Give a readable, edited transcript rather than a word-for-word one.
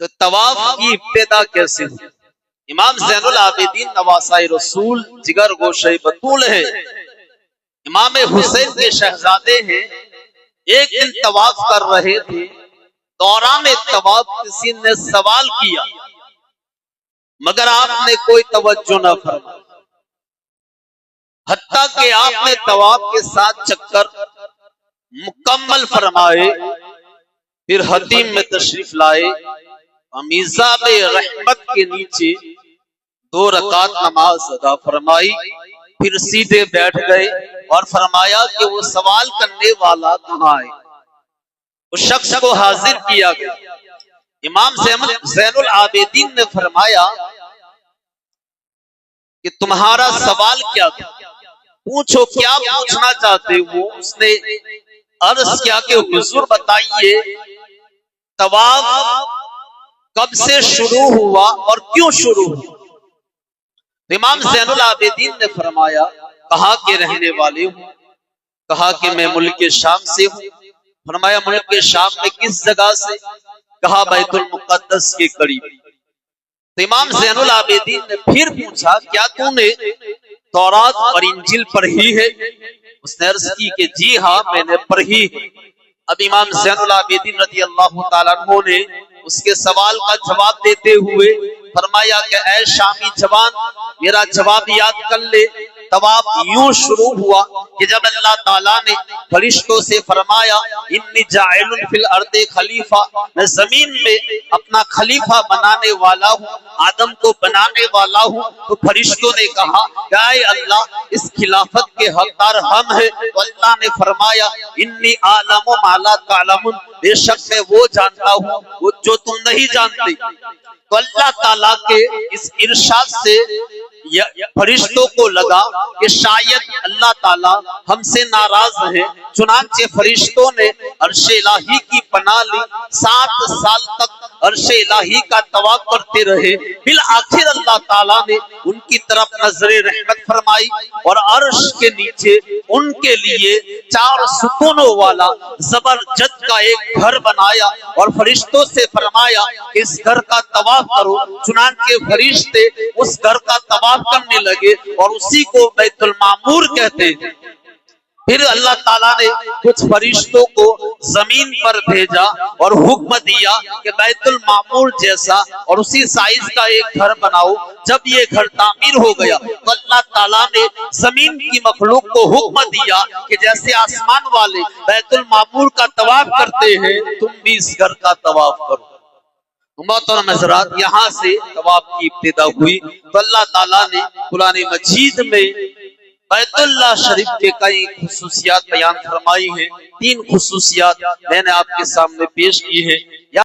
تو طواف کی ابتدا کیسے ہوئی؟ امام زین العابدین نواسۂ رسول جگر گوشہ بطول ہے، امام حسین کے شہزادے ہیں۔ ایک دن طواف کر رہے تھے، دوران طواف کسی نے سوال کیا مگر آپ نے کوئی توجہ نہ فرمائی، حتیٰ کہ آپ نے طواف کے ساتھ چکر مکمل فرمائے، پھر حتیم میں تشریف لائے، میزاب رحمت کے نیچے 2 رکعت نماز ادا فرمائی، پھر سیدھے بیٹھ گئے اور فرمایا کہ وہ سوال کرنے والا کہاں ہے؟ اس شخص کو حاضر کیا گیا۔ امام زین العابدین نے فرمایا کہ تمہارا سوال کیا تھا؟ پوچھو کیا پوچھنا چاہتے ہو؟ اس نے عرض کیا کہ حضور بتائیے طواف کب سے شروع ہوا اور کیوں شروع ہوا؟ امام زین العابدین نے فرمایا کہا کہ رہنے والے ہوں، کہا کہ میں ملک شام سے ہوں، فرمایا ملک شام میں کس جگہ سے؟ کہا بیت المقدس کے قریب۔ تو امام زین العابدین نے پھر پوچھا کیا تو نے تورات اور انجیل پڑھی ہے؟ اس نے عرض کی کہ جی ہاں میں نے پڑھی ہے۔ اب امام زین العابدین رضی اللہ تعالیٰ عنہ نے اس کے سوال کا جواب دیتے ہوئے فرمایا کہ اے شامی جوان میرا جواب یاد کر لے۔ طواف یوں شروع ہوا کہ جب اللہ تعالیٰ نے فرشتوں سے فرمایا انی جاعل فی الارض خلیفہ، میں زمین میں اپنا خلیفہ بنانے والا ہوں، آدم کو بنانے والا ہوں، تو فرشتوں نے کہا کہ اے اللہ اس خلافت کے حقدار ہم ہیں۔ تو اللہ نے فرمایا انی اعلم ما لا تعلمون، بے شک میں وہ جانتا ہوں وہ جو تم نہیں جانتے۔ تو اللہ تعالیٰ کے اس ارشاد سے فرشتوں کو لگا کہ شاید اللہ تعالیٰ ہم سے ناراض ہیں، چنانچہ فرشتوں نے عرش الہی کی پناہ لی، 7 سال تک عرش الہی کا طواف کرتے رہے۔ بالآخر اللہ تعالیٰ نے ان کی طرف نظر رحمت فرمائی اور عرش کے نیچے ان کے لیے 4 ستونوں والا زبرجد کا ایک گھر بنایا اور فرشتوں سے فرمایا کہ اس گھر کا طواف کرو۔ چنانچہ فرشتے اس گھر کا طواف کرنے لگے اور اسی کو بیت المعمور کہتے ہیں۔ پھر اللہ تعالیٰ نے کچھ فرشتوں کو زمین پر بھیجا اور حکم دیا کہ بیت المعمور جیسا اور اسی سائز کا ایک گھر بناؤ۔ جب یہ گھر تعمیر ہو گیا تو اللہ تعالیٰ نے زمین کی مخلوق کو حکم دیا کہ جیسے آسمان والے بیت المعمور کا طواف کرتے ہیں تم بھی اس گھر کا طواف کرو۔ محترم حضرات یہاں سے طواف کی ابتدا ہوئی۔ تو اللہ تعالیٰ نے قرآن مجید میں بیت اللہ شریف کے کئی خصوصیات بیان فرمائی ہیں۔ 3 خصوصیات میں نے آپ کے سامنے پیش کی ہیں۔